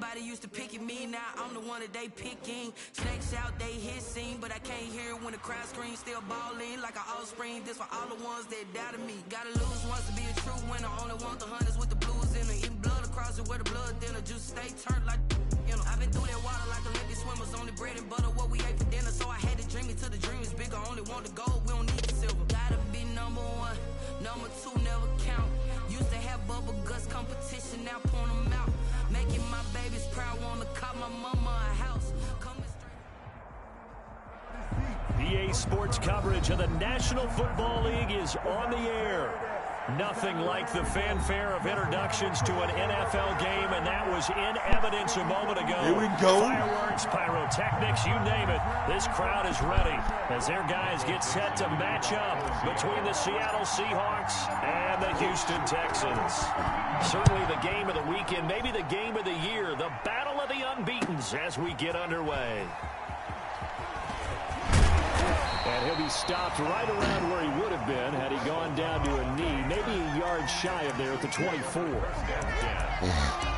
Everybody used to pick at me, now I'm the one that they picking. Snakes out, they hissing, but I can't hear it when the crowd screams. Still balling like an offspring. This for all the ones that doubted me. Gotta lose once to be a true winner. Only want the hunters with the blues in it. Eating blood across it where the blood dinner. Juice stay turned like, you know. I've been through that water like Olympic swimmers. Only bread and butter, what we ate for dinner. So I had to dream it till the dream is bigger. Only want the gold, we don't need the silver. Gotta be number one, number two never count. Used to have bubble guts competition, now point them out. Making my babies proud, wanna cop my mama a house. EA Sports coverage of the National Football League is on the air. Nothing like the fanfare of introductions to an NFL game, and that was in evidence a moment ago. Here we go. Fireworks, pyrotechnics, you name it. This crowd is ready as their guys get set to match up between the Seattle Seahawks and the Houston Texans. Certainly the game of the weekend, maybe the game of the year, the battle of the unbeatens as we get underway. And he'll be stopped right around where he would have been had he gone down to a knee, maybe a yard shy of there at the 24.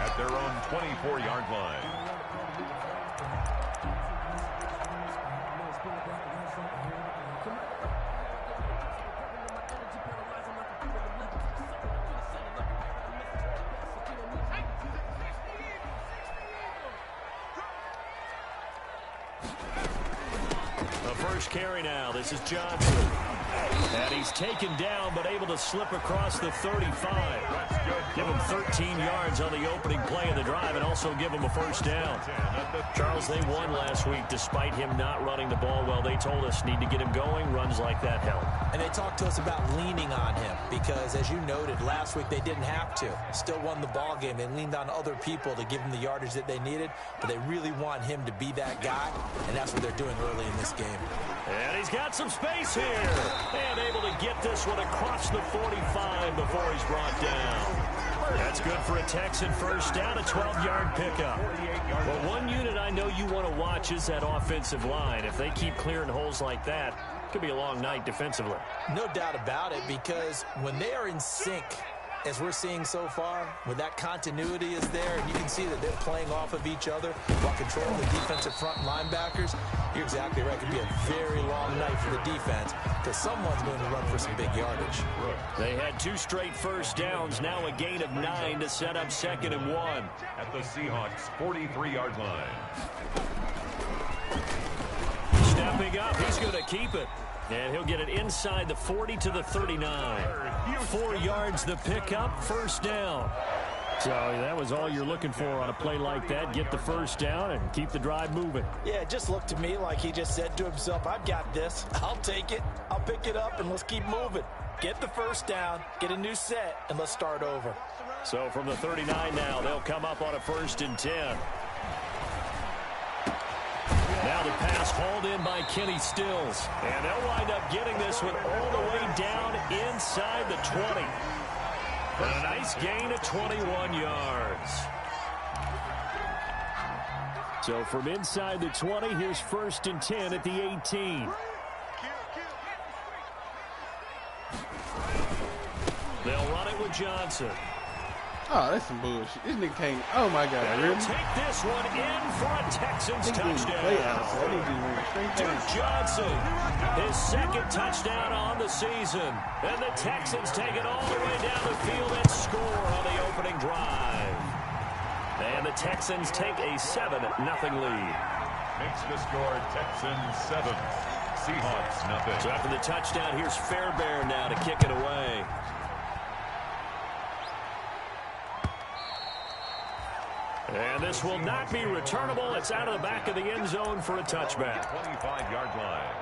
At their own 24-yard line. First carry now. This is Johnson. And he's taken down but able to slip across the 35. Give him 13 yards on the opening play of the drive and also give him a first down. Charles, they won last week despite him not running the ball well. They told us need to get him going. Runs like that help. And they talked to us about leaning on him because, as you noted, last week they didn't have to. Still won the ball game. They leaned on other people to give him the yardage that they needed, but they really want him to be that guy, and that's what they're doing early in this game. And he's got some space here. And able to get this one across the 45 before he's brought down. That's good for a Texan first down, a 12-yard pickup. Well, one unit I know you want to watch is that offensive line. If they keep clearing holes like that, it could be a long night defensively. No doubt about it, because when they are in sync, as we're seeing so far, when that continuity is there, and you can see that they're playing off of each other while controlling the defensive front linebackers, you're exactly right. It could be a very long night for the defense because someone's going to run for some big yardage. They had 2 straight first downs, now a gain of 9 to set up 2nd and 1. At the Seahawks' 43-yard line. Stepping up, he's going to keep it. And he'll get it inside the 40 to the 39. 4 yards the pickup, first down. So that was all you're looking for on a play like that. Get the first down and keep the drive moving. Yeah, it just looked to me like he just said to himself, I've got this. I'll take it. I'll pick it up, and let's keep moving. Get the first down, get a new set, and let's start over. So from the 39 now, they'll come up on a 1st and 10. Now the pass hauled in by Kenny Stills. And they'll wind up getting this one all the way down inside the 20. And a nice gain of 21 yards. So from inside the 20, here's 1st and 10 at the 18. They'll run it with Johnson. Oh, that's some bullshit. This nigga can't. Oh, my God. And really? Take this one in for a Texans touchdown. Duke Johnson, his 2nd touchdown on the season. And the Texans take it all the way down the field and score on the opening drive. And the Texans take a 7-0 lead. Makes the score Texans 7, Seahawks nothing. So after the touchdown, here's Fairbairn now to kick it away. And this will not be returnable. It's out of the back of the end zone for a touchback. 25-yard line.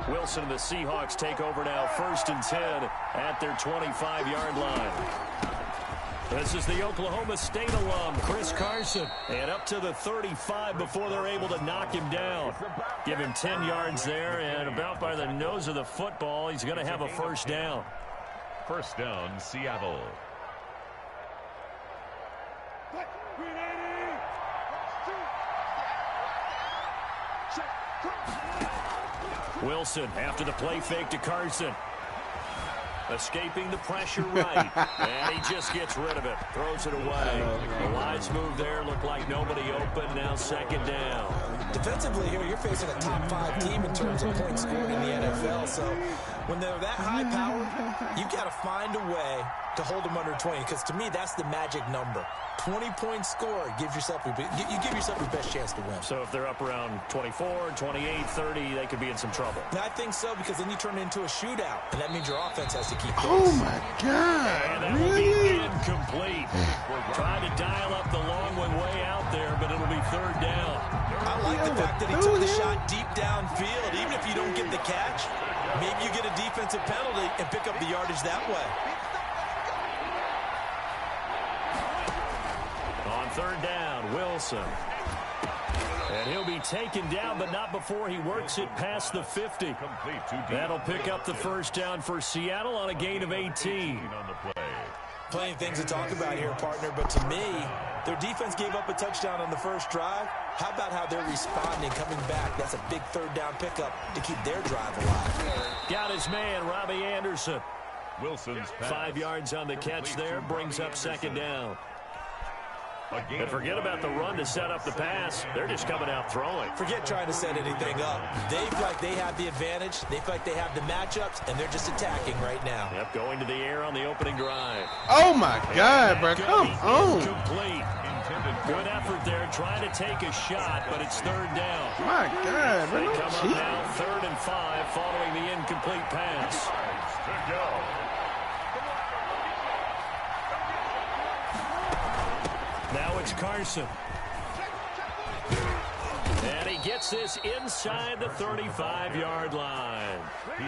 Wilson and the Seahawks take over now, 1st and 10 at their 25-yard line. This is the Oklahoma State alum, Chris Carson. And up to the 35 before they're able to knock him down. Give him 10 yards there, and about by the nose of the football, he's going to have a first down. First down, Seattle. Wilson after the play fake to Carson. Escaping the pressure right. And he just gets rid of it. Throws it away. The wise move there. Looked like nobody open. Now second down. Defensively here, you're facing a top 5 team in terms of points scored in the NFL. So when they're that high powered, you've got to find a way to hold them under 20. Because to me, that's the magic number. 20 points scored gives yourself you give yourself your best chance to win. So if they're up around 24, 28, 30, they could be in some trouble. And I think so, because then you turn it into a shootout, and that means your offense has to keep pace. Oh my God! And that will be incomplete. Trying to dial up the long one way out there, but it'll be third down. I like the fact that he took the shot deep downfield. Even if you don't get the catch, maybe you get a defensive penalty and pick up the yardage that way. On third down, Wilson. And he'll be taken down, but not before he works it past the 50. That'll pick up the first down for Seattle on a gain of 18. Plenty of things to talk about here, partner, but to me, their defense gave up a touchdown on the first drive. How about how they're responding, coming back? That's a big third down pickup to keep their drive alive. Got his man, Robbie Anderson. Wilson's pass. 5 yards on the catch there, brings up second down. And forget about the run to set up the pass. They're just coming out throwing. Forget trying to set anything up. They feel like they have the advantage. They feel like they have the matchups, and they're just attacking right now. Yep, going to the air on the opening drive. Oh, my God, bro. Come on. Complete. Good effort there, trying to take a shot, but it's third down. My God, bro. They come up now 3rd and 5 following the incomplete pass. To go. Now it's Carson. And he gets this inside the 35-yard line.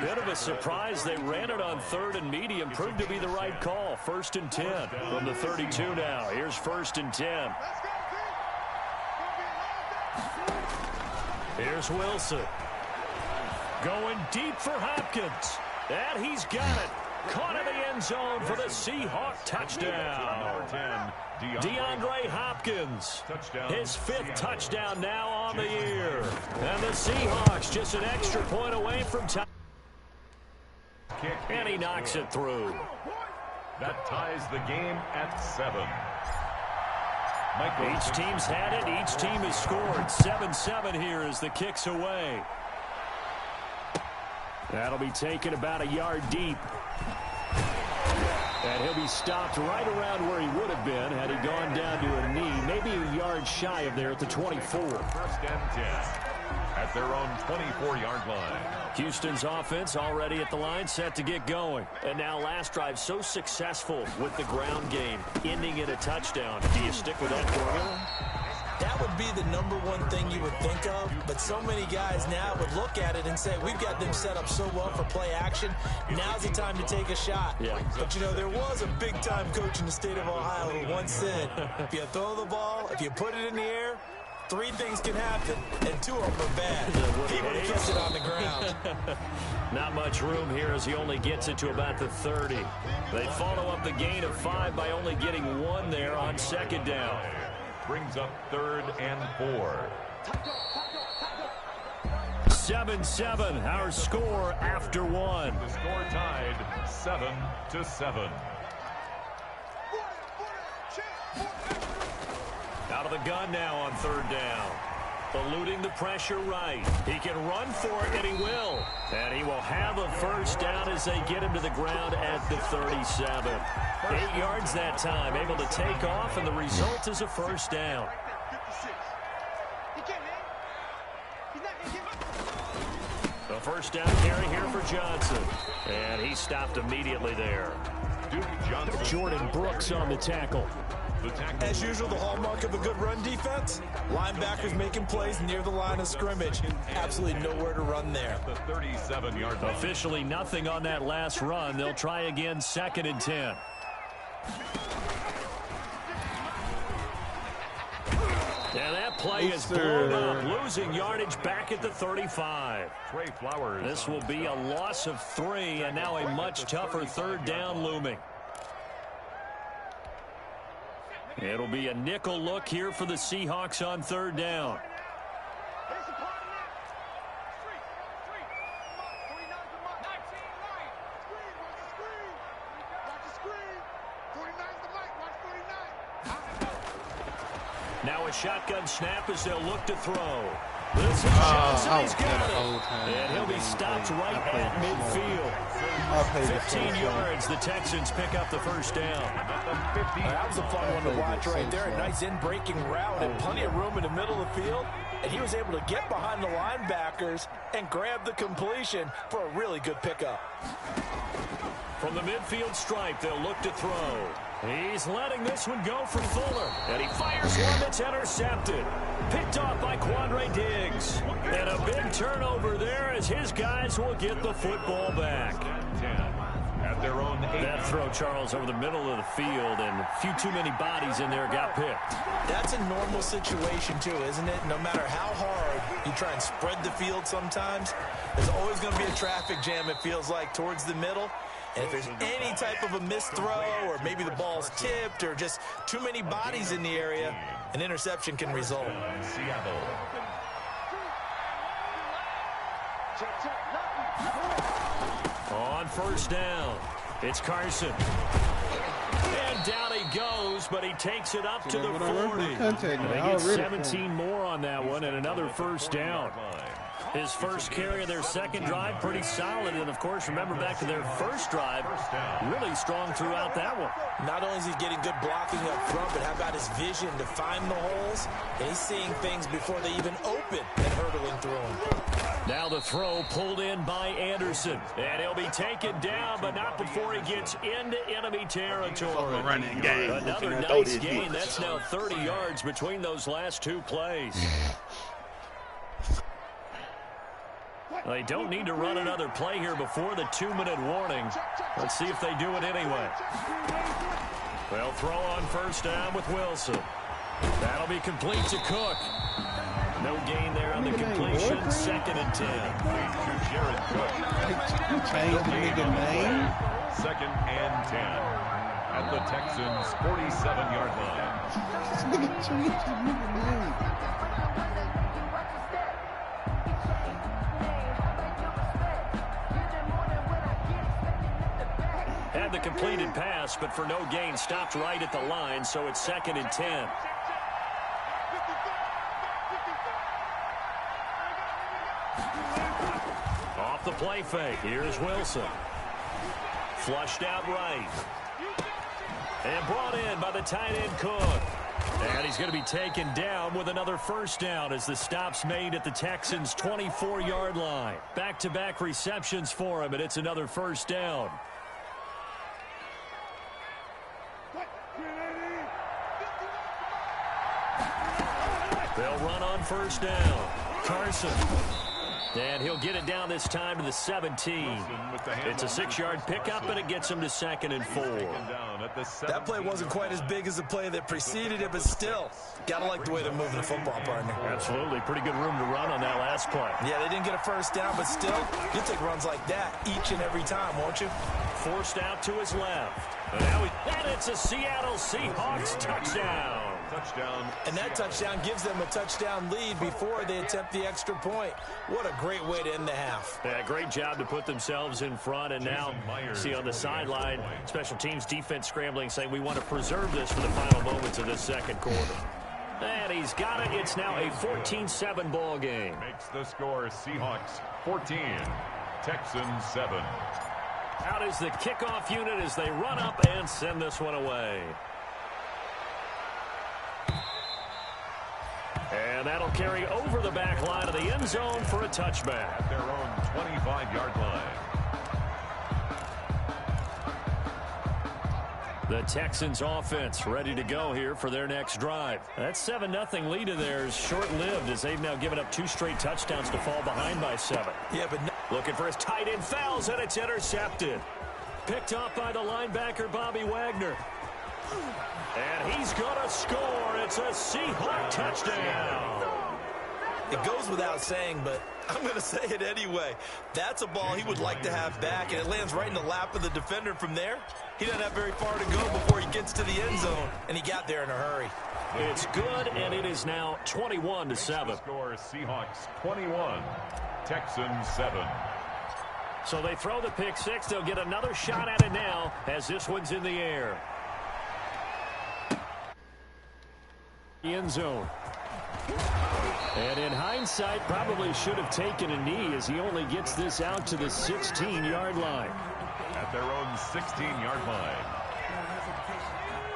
Bit of a surprise. They ran it on 3rd and medium. Proved to be the right call. 1st and 10 from the 32 now. Here's 1st and 10. Here's Wilson. Going deep for Hopkins. And he's got it. Caught in the end zone for the Seahawk touchdown. Number 10, DeAndre Hopkins. His 5th touchdown now on the year. And the Seahawks just an extra point away from time. And he knocks it through. That ties the game at 7. Each team's had it. Each team has scored. 7-7 here as the kick's away. That'll be taken about a yard deep. And he'll be stopped right around where he would have been had he gone down to a knee, maybe a yard shy of there at the 24. 1st and 10 at their own 24-yard line. Houston's offense already at the line, set to get going. And now last drive so successful with the ground game, ending in a touchdown. Do you stick with that formula? That would be the number one thing you would think of, but so many guys now would look at it and say, we've got them set up so well for play action. Now's the time to take a shot. Yeah. But, you know, there was a big-time coach in the state of Ohio who once said, if you throw the ball, if you put it in the air, 3 things can happen, and 2 of them are bad. He would have kept it on the ground. Not much room here as he only gets it to about the 30. They follow up the gain of 5 by only getting 1 there on second down. Brings up 3rd and 4. 7-7, our score after 1. The score tied 7-7. Out of the gun now on 3rd down. Eluding the pressure right. He can run for it, and he will. And he will have a first down as they get him to the ground at the 37. 8 yards that time, able to take off, and the result is a first down. A first down carry here for Johnson. And he stopped immediately there. Jordan Brooks on the tackle. As usual, the hallmark of a good run defense, linebackers making plays near the line of scrimmage. Absolutely nowhere to run there. The 37-yard line. Officially nothing on that last run. They'll try again 2nd and 10. And that play is blown up, losing yardage back at the 35. Trey Flowers. This will be a loss of 3, and now a much tougher third down looming. It'll be a nickel look here for the Seahawks on third down. Now a shotgun snap as they'll look to throw. This is Johnson. He's got it. And he'll be stopped right at midfield. 15 yards. The Texans pick up the first down. That was a fun one to watch right there. A nice in-breaking route and plenty of room in the middle of the field. And he was able to get behind the linebackers and grab the completion for a really good pickup. From the midfield stripe, they'll look to throw. He's letting this one go for Fuller. And he fires one that's intercepted. Picked off by Quandre Diggs. And a big turnover there as his guys will get the football back. At their own 8. That throw, Charles, over the middle of the field, and a few too many bodies in there got picked. That's a normal situation, too, isn't it? No matter how hard you try and spread the field sometimes, there's always going to be a traffic jam, it feels like, towards the middle. And if there's any type of a missed throw or maybe the ball's tipped or just too many bodies in the area, an interception can result. Seattle. On first down, it's Carson. And down he goes, but he takes it up to the 40. They get 17 more on that one and another first down. His first carry of their second drive, pretty solid. And, of course, remember back to their first drive, really strong throughout that one. Not only is he getting good blocking up front, but how about his vision to find the holes? And he's seeing things before they even open and hurdling through them. Now the throw pulled in by Anderson. And he'll be taken down, but not before he gets into enemy territory. Running game. Another nice gain. That's now 30 yards between those last two plays. They don't need to run another play here before the 2-minute warning. Let's see if they do it anyway. They'll throw on first down with Wilson. That'll be complete to Cook. No gain there on the completion. 2nd and 10. Jared Cook. Change the nigga name. 2nd and 10. At the Texans' 47-yard line. This nigga changed the nigga name. Had the completed pass, but for no gain, stopped right at the line, so it's 2nd and 10. Off the play fake, here's Wilson. Flushed out right. And brought in by the tight end Cook. And he's going to be taken down with another first down as the stop's made at the Texans' 24-yard line. Back-to-back receptions for him, and it's another first down. They'll run on first down. Carson. And he'll get it down this time to the 17. It's a 6-yard pickup, and it gets him to 2nd and 4. That play wasn't quite as big as the play that preceded it, but still, gotta like the way they're moving the football, partner. Absolutely. Pretty good room to run on that last play. Yeah, they didn't get a first down, but still, you'll take runs like that each and every time, won't you? Forced out to his left. And it's a Seattle Seahawks touchdown. And that touchdown gives them a touchdown lead before they attempt the extra point. What a great way to end the half. Yeah, great job to put themselves in front. And now, see on the sideline, special teams defense scrambling, saying we want to preserve this for the final moments of this second quarter. And he's got it. It's now a 14-7 ball game. Makes the score Seahawks 14, Texans 7. Out is the kickoff unit as they run up and send this one away. And that'll carry over the back line of the end zone for a touchback. At their own 25-yard line. The Texans offense ready to go here for their next drive. That 7-0 lead of theirs short-lived as they've now given up 2 straight touchdowns to fall behind by 7. Yeah, but looking for his tight end, fouls, and it's intercepted. Picked off by the linebacker, Bobby Wagner. And he's going to score. It's a Seahawk touchdown. It goes without saying, but I'm going to say it anyway. That's a ball he would like to have back, and it lands right in the lap of the defender from there. He doesn't have very far to go before he gets to the end zone, and he got there in a hurry. It's good, and it is now 21-7. Score Seahawks 21, Texans 7. So they throw the pick six. They'll get another shot at it now as this one's in the air. End zone. And in hindsight, probably should have taken a knee as he only gets this out to the 16-yard line. At their own 16-yard line.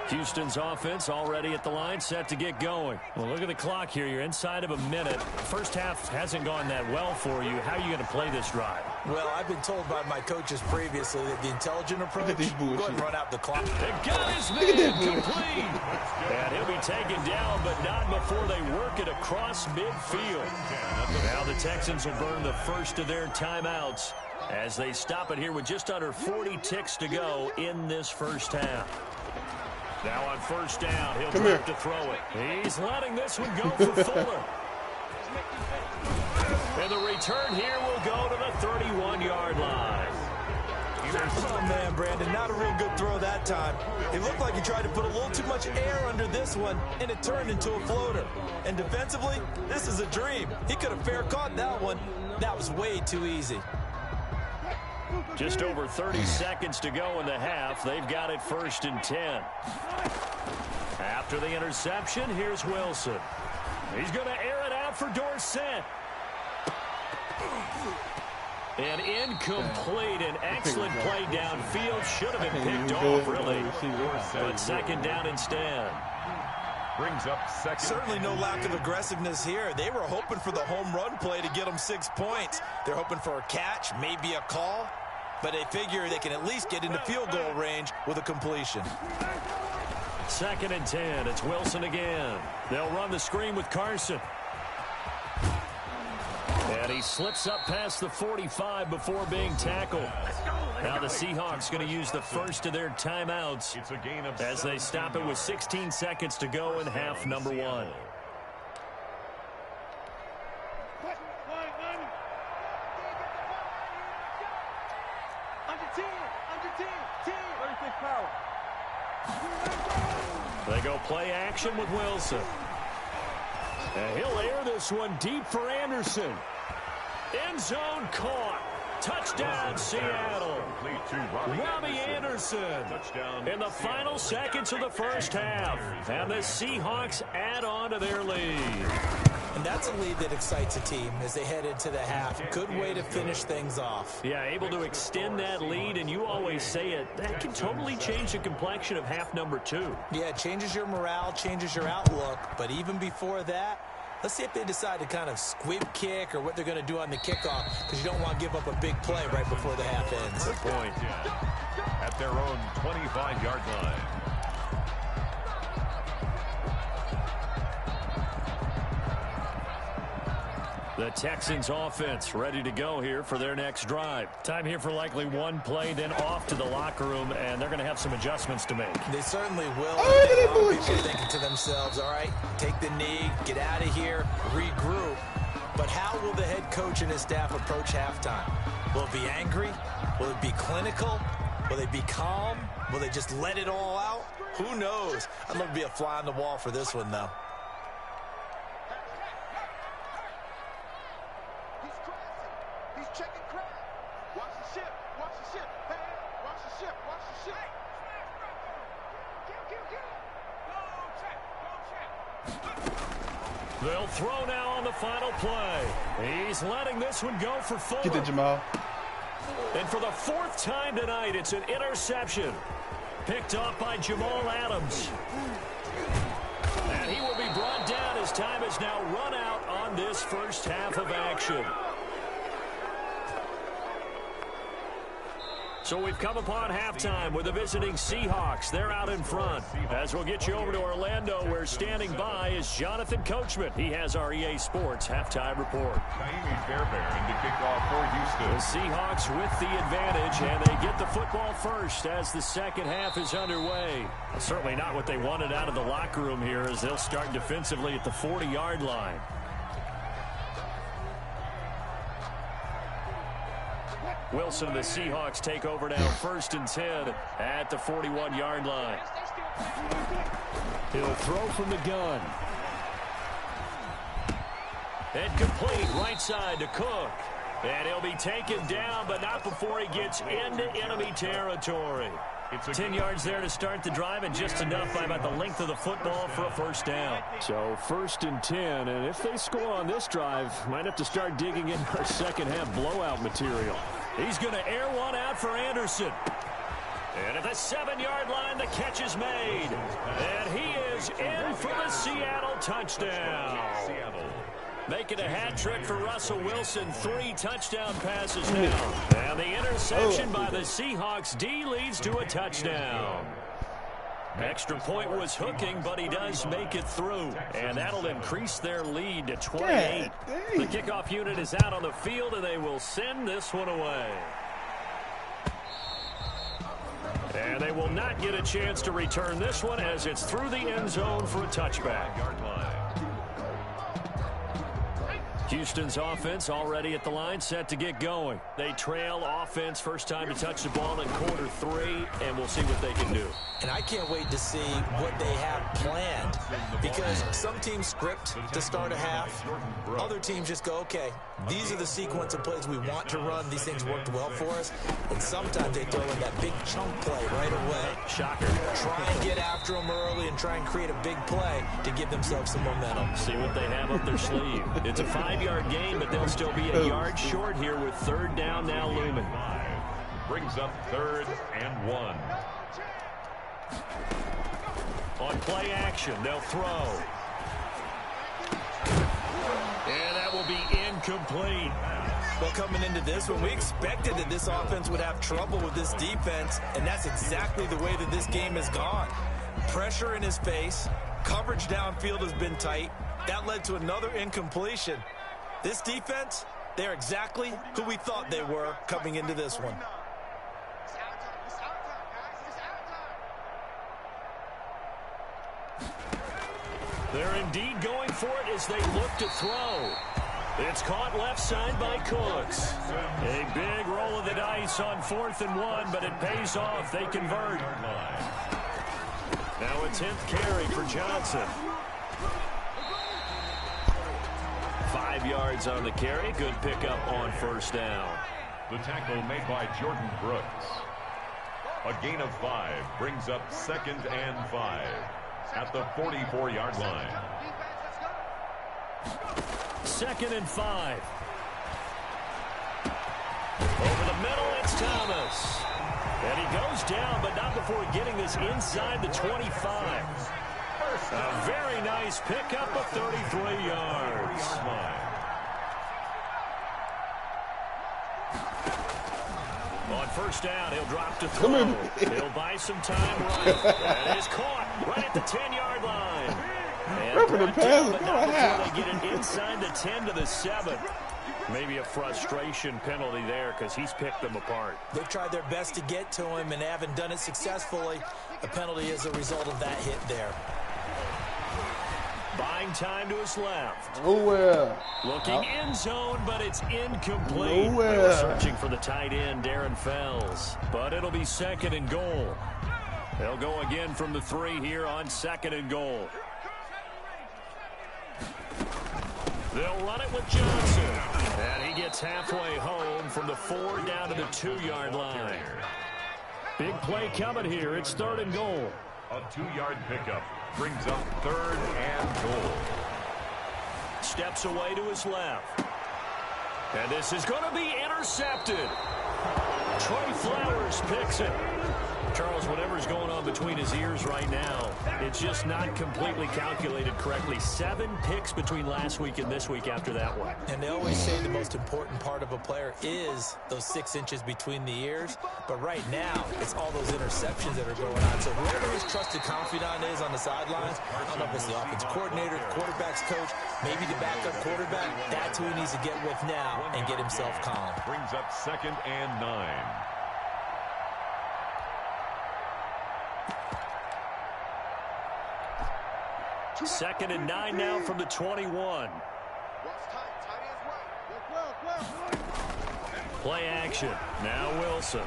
Houston's offense already at the line, set to get going. Well, look at the clock here. You're inside of a minute. First half hasn't gone that well for you. How are you going to play this drive? Well, I've been told by my coaches previously that the intelligent approach, go ahead and run out the clock. The gun is made complete. And he'll be taken down, but not before they work it across midfield. Now the Texans will burn the first of their timeouts as they stop it here with just under 40 ticks to go in this first half. Now on first down, he'll drop to throw it. He's letting this one go for Fuller. And the return here will go to the 31-yard line. Oh, man, Brandon, not a real good throw that time. It looked like he tried to put a little too much air under this one, and it turned into a floater. And defensively, this is a dream. He could have fair caught that one. That was way too easy. Just over 30 seconds to go in the half. They've got it 1st and 10. After the interception, here's Wilson. He's going to air it out for Dorsett. And incomplete. An excellent play downfield. Should have been picked off, really. But second down instead. Brings up second. Certainly no lack of aggressiveness here. They were hoping for the home run play to get them 6 points. They're hoping for a catch, maybe a call. But they figure they can at least get into field goal range with a completion. 2nd and 10. It's Wilson again. They'll run the screen with Carson. And he slips up past the 45 before being tackled. Now the Seahawks going to use the first of their timeouts as they stop it with 16 seconds to go in half number 1. They go play action with Wilson. And he'll air this one deep for Anderson. End zone caught. Touchdown, Seattle. Robbie Anderson in the final seconds of the first half. And the Seahawks add on to their lead. And that's a lead that excites a team as they head into the half. Good way to finish things off. Yeah, able to extend that lead, and you always say it, that can totally change the complexion of half number 2. Yeah, it changes your morale, changes your outlook. But even before that, let's see if they decide to kind of squib kick or what they're going to do on the kickoff, because you don't want to give up a big play right before the half ends. Good point. At their own 25-yard line. The Texans offense ready to go here for their next drive. Time here for likely one play, then off to the locker room, and they're going to have some adjustments to make. They certainly will. People are thinking to themselves, all right, take the knee, get out of here, regroup. But how will the head coach and his staff approach halftime? Will it be angry? Will it be clinical? Will they be calm? Will they just let it all out? Who knows? I'd love to be a fly on the wall for this one, though. They'll throw now on the final play. He's letting this one go for Fuller. Get it, Jamal. And for the 4th time tonight, it's an interception. Picked off by Jamal Adams. And he will be brought down as time has now run out on this first half of action. So we've come upon halftime with the visiting Seahawks. They're out in front. As we'll get you over to Orlando, where standing by is Jonathan Coachman. He has our EA Sports halftime report. Jaime Fairbairn to kick off for Houston. The Seahawks with the advantage, and they get the football first as the second half is underway. Certainly not what they wanted out of the locker room here, as they'll start defensively at the 40-yard line. Wilson and the Seahawks take over now, 1st and 10 at the 41-yard line. He'll throw from the gun. And complete, right side to Cook. And he'll be taken down, but not before he gets into enemy territory. 10 yards there to start the drive, and just enough by about the length of the football for a first down. So 1st and 10, and if they score on this drive, might have to start digging in our second half blowout material. He's going to air one out for Anderson. And at the 7-yard line, the catch is made. And he is in for the Seattle touchdown. Making a hat trick for Russell Wilson. 3 touchdown passes now. And the interception by the Seahawks D leads to a touchdown. Extra point was hooking, but he does make it through. And that'll increase their lead to 28. The kickoff unit is out on the field, and they will send this one away. And they will not get a chance to return this one, as it's through the end zone for a touchback. Houston's offense already at the line, set to get going. They trail offense, first time to touch the ball in quarter 3, and we'll see what they can do. And I can't wait to see what they have planned, because some teams script to start a half. Other teams just go, okay, these are the sequence of plays we want to run. These things worked well for us. And sometimes they throw in that big chunk play right away. Shocker. Try and get after them early and try and create a big play to give themselves some momentum. See what they have up their sleeve. It's a 5-yard gain, but they'll still be a yard short here with 3rd down now looming. Brings up 3rd and 1. On play action, they'll throw. And that will be incomplete. Well, coming into this one, we expected that this offense would have trouble with this defense, and that's exactly the way that this game has gone. Pressure in his face, coverage downfield has been tight. That led to another incompletion. This defense, they're exactly who we thought they were coming into this one. They're indeed going for it as they look to throw. It's caught left side by Cooks. A big roll of the dice on 4th and 1, but it pays off. They convert. Now a 10th carry for Johnson. 5 yards on the carry. Good pickup on 1st down. The tackle made by Jordan Brooks. A gain of 5 brings up 2nd and 5 at the 44-yard line. 2nd and 5. Over the middle, it's Thomas. And he goes down, but not before getting this inside the 25. A very nice pickup of 33 yards. On 1st down, he'll drop to throw. He'll buy some time right. And it is caught right at the 10-yard line. And brought down, but not before they get it inside the 10 to the 7. Maybe a frustration penalty there because he's picked them apart. They've tried their best to get to him and haven't done it successfully. A penalty is a result of that hit there. Buying time to his left. Nowhere. Looking end zone, but it's incomplete. They were searching for the tight end, Darren Fells. But it'll be 2nd and goal. They'll go again from the 3 here on 2nd and goal. They'll run it with Johnson. And he gets halfway home from the 4 down to the 2-yard line. Big play coming here. It's 3rd and goal. A 2-yard pickup brings up 3rd and goal. Steps away to his left. And this is going to be intercepted. Trey Flowers picks it. Charles, whatever's going on between his ears right now, it's just not completely calculated correctly. 7 picks between last week and this week after that one. And they always say the most important part of a player is those 6 inches between the ears. But right now, it's all those interceptions that are going on. So whoever his trusted confidant is on the sidelines, I don't know if it's the offense coordinator, quarterback's coach, maybe the backup quarterback, that's who he needs to get with now and get himself calm. Brings up 2nd and 9. Second and 9 now from the 21. Play action. Now Wilson.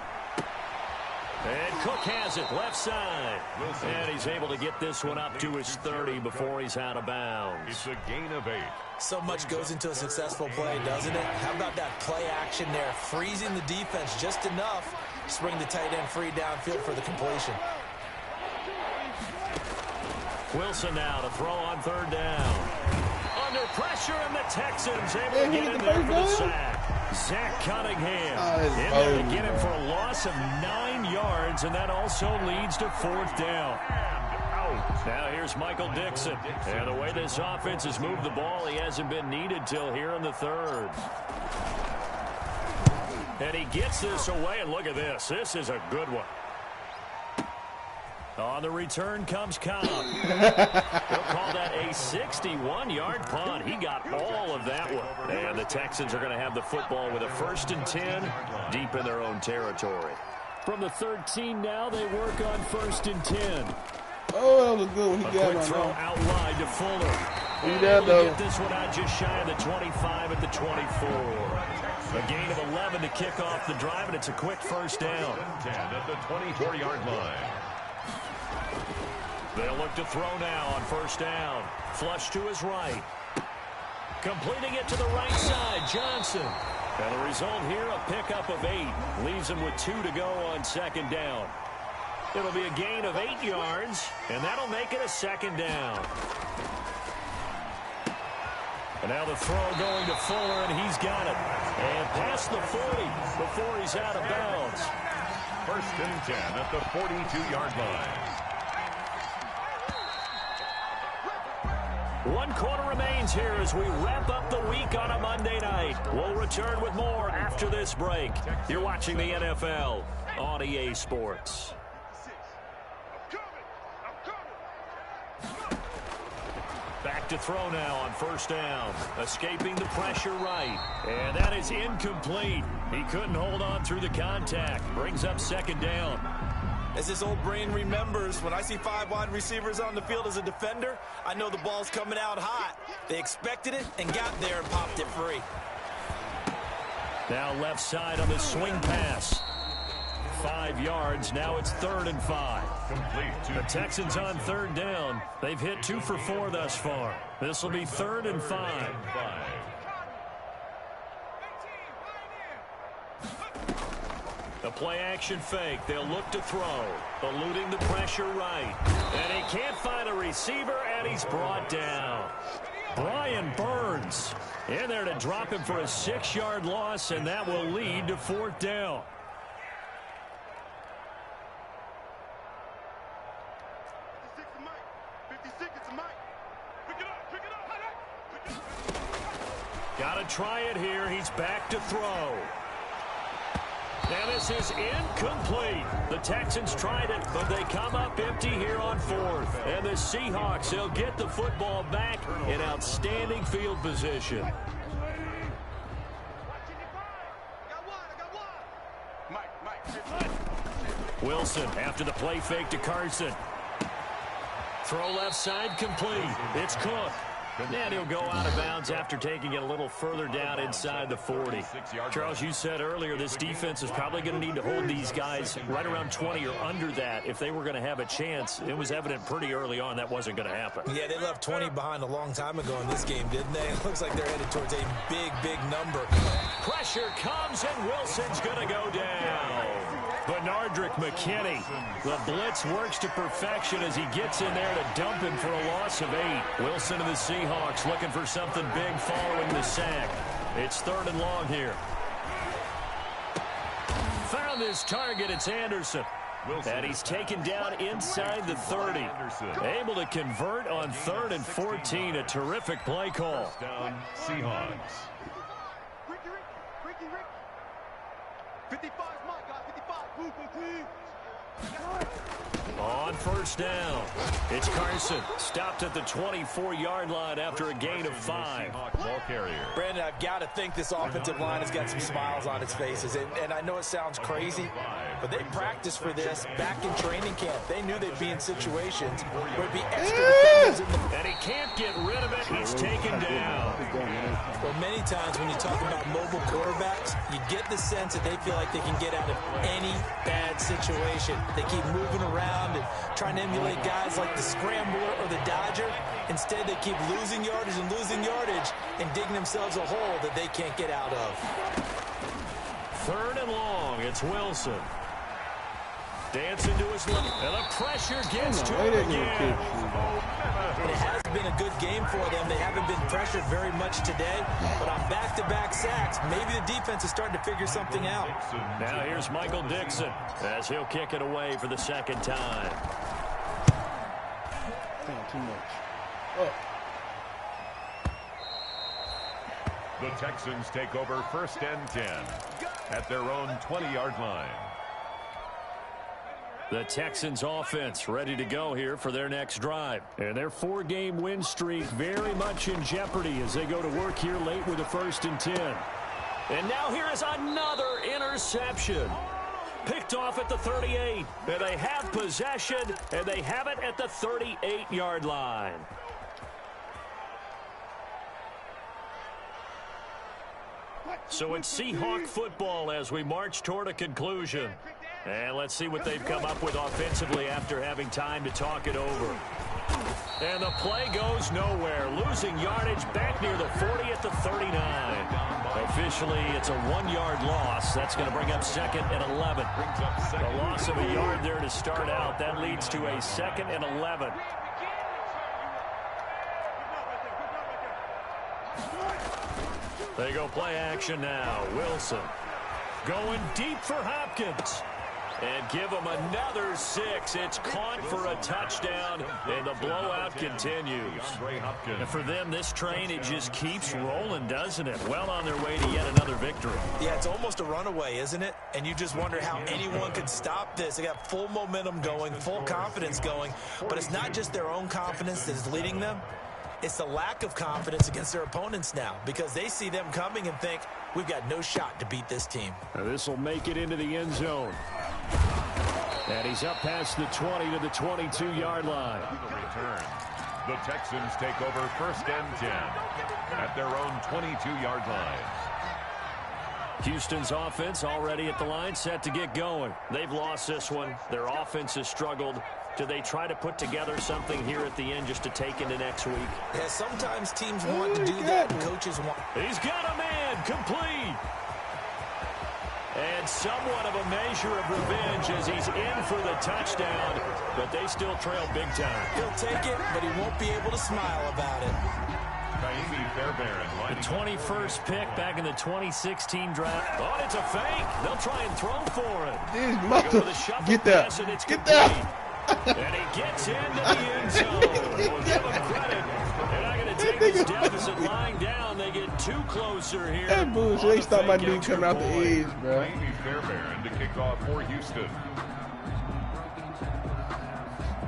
And Cook has it left side. And he's able to get this one up to his 30 before he's out of bounds. It's a gain of 8. So much goes into a successful play, doesn't it? How about that play action there? Freezing the defense just enough to spring the tight end free downfield for the completion. Wilson now to throw on 3rd down. Under pressure, and the Texans able to get in there for the sack. Zach Cunningham in there to get him for a loss of 9 yards, and that also leads to 4th down. Now here's Michael Dixon. And the way this offense has moved the ball, he hasn't been needed till here in the 3rd. And he gets this away, and look at this. This is a good one. On the return comes Cobb. He'll call that a 61-yard punt. He got all of that one. And the Texans are going to have the football with a 1st and 10 deep in their own territory. From the 13 now, they work on 1st and 10. Oh, that was a good one. He got quick on throw that. out wide to Fuller. He got though. Get this one out just shy of the 25 at the 24. A gain of 11 to kick off the drive, and it's a quick 1st down. 10 at the 24-yard line. They'll look to throw now on 1st down. Flush to his right. Completing it to the right side, Johnson. And the result here, a pickup of 8. Leaves him with 2 to go on 2nd down. It'll be a gain of 8 yards, and that'll make it a 2nd down. And now the throw going to Fuller, and he's got it. And past the 40 before he's out of bounds. 1st and 10 at the 42-yard line. 1 quarter remains here as we wrap up the week on a Monday night. We'll return with more after this break. You're watching the NFL on EA Sports. Back to throw now on 1st down. Escaping the pressure right. And that is incomplete. He couldn't hold on through the contact. Brings up 2nd down. As his old brain remembers, when I see 5 wide receivers on the field as a defender, I know the ball's coming out hot. They expected it and got there and popped it free. Now left side on the swing pass. 5 yards. Now it's 3rd and 5. Complete. The Texans on 3rd down. They've hit 2 for 4 thus far. This will be 3rd and 5. The play-action fake. They'll look to throw. Eluding the pressure right. And he can't find a receiver, and he's brought down. Brian Burns in there to drop him for a 6-yard loss, and that will lead to 4th down. Got to try it here. He's back to throw. Now this is incomplete. The Texans tried it, but they come up empty here on 4th. And the Seahawks, they'll get the football back in outstanding field position. Wilson after the play fake to Carson. Throw left side complete. It's Cook. And he'll go out of bounds after taking it a little further down inside the 40. Charles, you said earlier this defense is probably going to need to hold these guys right around 20 or under that if they were going to have a chance. It was evident pretty early on that wasn't going to happen. Yeah, they left 20 behind a long time ago in this game, didn't they? It looks like they're headed towards a big, big number. Pressure comes, and Wilson's going to go down. Bernardrick McKinney. The blitz works to perfection as he gets in there to dump him for a loss of 8. Wilson and the Seahawks looking for something big following the sack. It's 3rd and long here. Found his target. It's Anderson. And he's taken down inside the 30. Able to convert on 3rd and 14. A terrific play call. First down, Seahawks. On first down, it's Carson. Stopped at the 24-yard line after a gain of 5. Ball carrier. Brandon, I've got to think this offensive line has got some smiles on its faces. And I know it sounds crazy, but they practiced for this back in training camp. They knew they'd be in situations where it'd be extra defenders in the... And he can't get rid of it. He's taken down. Well, many times when you talk about mobile quarterbacks, you get the sense that they feel like they can get out of any bad situation. They keep moving around and trying to emulate guys like the Scrambler or the Dodger. Instead, they keep losing yardage and digging themselves a hole that they can't get out of. 3rd and long. It's Wilson. Dancing to his left. And the pressure gets to him again. It has been a good game for them. They haven't been pressured very much today. But on back-to-back sacks, maybe the defense is starting to figure something out. Now here's Michael Dixon as he'll kick it away for the 2nd time. Too much. Oh. The Texans take over 1st and 10 at their own 20-yard line. The Texans offense ready to go here for their next drive. And their 4-game win streak very much in jeopardy as they go to work here late with a 1st and 10. And now here is another interception. Picked off at the 38. And they have possession, and they have it at the 38-yard line. So it's Seahawk football as we march toward a conclusion. And let's see what they've come up with offensively after having time to talk it over. And the play goes nowhere. Losing yardage back near the 40 at the 39. Officially, it's a 1-yard loss. That's going to bring up 2nd and 11. The loss of a yard there to start out. That leads to a 2nd and 11. They go play action now. Wilson going deep for Hopkins. And give them another 6. It's caught for a touchdown, and the blowout continues. And for them, this train, it just keeps rolling, doesn't it? Well on their way to yet another victory. Yeah, it's almost a runaway, isn't it? And you just wonder how anyone could stop this. They got full momentum going, full confidence going. But it's not just their own confidence that's leading them. It's the lack of confidence against their opponents now because they see them coming and think, we've got no shot to beat this team. This will make it into the end zone. And he's up past the 20 to the 22-yard line. The Texans take over 1st and 10 at their own 22-yard line. Houston's offense already at the line, set to get going. They've lost this one. Their offense has struggled. Do they try to put together something here at the end just to take into next week? Yeah, sometimes teams want to do that, and coaches want. He's got a man, complete. And somewhat of a measure of revenge as he's in for the touchdown, but they still trail big time. He'll take it, but he won't be able to smile about it. The 21st pick back in the 2016 draft. Oh, it's a fake. They'll try and throw for it. Get that. Get that. And he gets into the end zone. We'll give him credit. They're not going to take this deficit lying down. They get too closer here. That bullshit. They stopped my dude coming out the edge, bro. Amy Fairbairn to kick off for Houston.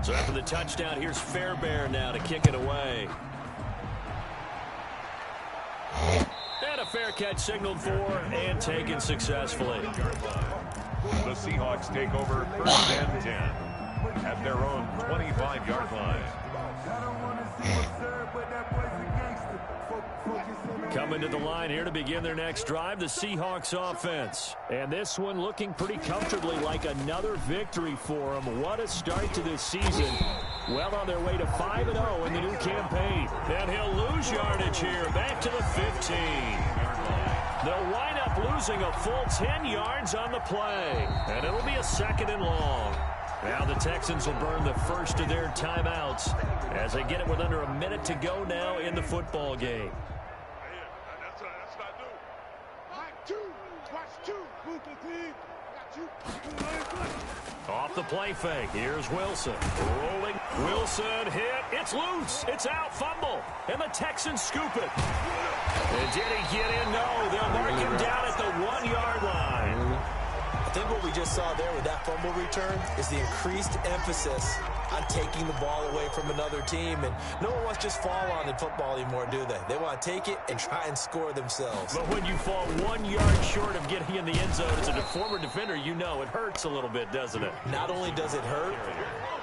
So after the touchdown, here's Fairbairn now to kick it away. And a fair catch signaled for and taken successfully. The Seahawks take over 1st and 10 at their own 25-yard line. Coming to the line here to begin their next drive, the Seahawks offense. And this one looking pretty comfortably like another victory for them. What a start to this season. Well on their way to 5-0 in the new campaign. And he'll lose yardage here, back to the 15. They'll wind up losing a full 10 yards on the play. And it'll be a 2nd and long. Now the Texans will burn the first of their timeouts as they get it with under a minute to go now in the football game. Off the play fake. Here's Wilson. Rolling. Wilson hit. It's loose. It's out. Fumble. And the Texans scoop it. And did he get in? No. They'll mark him down at the 1-yard line. I think what we just saw there with that fumble return is the increased emphasis on taking the ball away from another team. And no one wants to just fall on in football anymore, do they? They want to take it and try and score themselves. But when you fall 1 yard short of getting in the end zone as a former defender, you know it hurts a little bit, doesn't it? Not only does it hurt,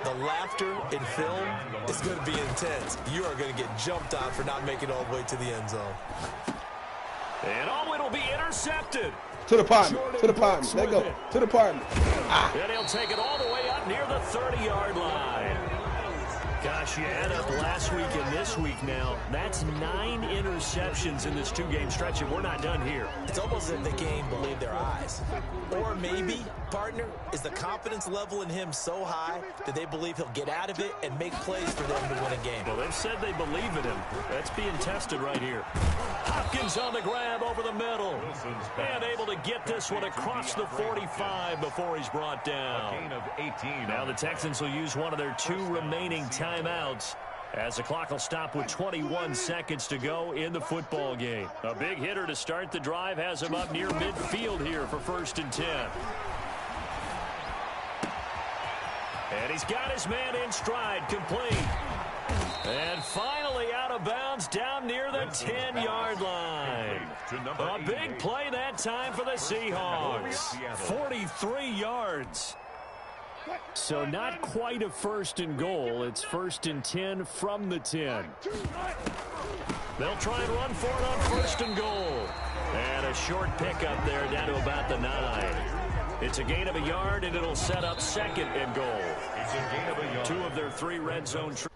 the laughter in film is going to be intense. You are going to get jumped on for not making it all the way to the end zone. And it'll be intercepted. To the apartment. To the apartment. Let go. To the apartment. And he'll take it all the way up near the 30-yard line. Gosh, you add up last week and this week now. That's 9 interceptions in this 2-game stretch, and we're not done here. It's almost as if they can't even believe their eyes. Or maybe, partner, is the confidence level in him so high that they believe he'll get out of it and make plays for them to win a game. Well, they've said they believe in him. That's being tested right here. Hopkins on the grab over the middle. And able to get this one across the 45 before he's brought down. A gain of 18. Now the Texans will use one of their 2 remaining timeouts as the clock will stop with 21 seconds to go in the football game. A big hitter to start the drive has him up near midfield here for 1st and 10. And he's got his man in stride, complete. And finally out of bounds down near the 10-yard line. A big play that time for the Seahawks. 43 yards. So not quite a 1st and goal. It's 1st and 10 from the 10. They'll try and run for it on 1st and goal. And a short pickup there down to about the 9. It's a gain of a yard, and it'll set up 2nd and goal. It's a gain of a yard. 2 of their 3 red zone trips.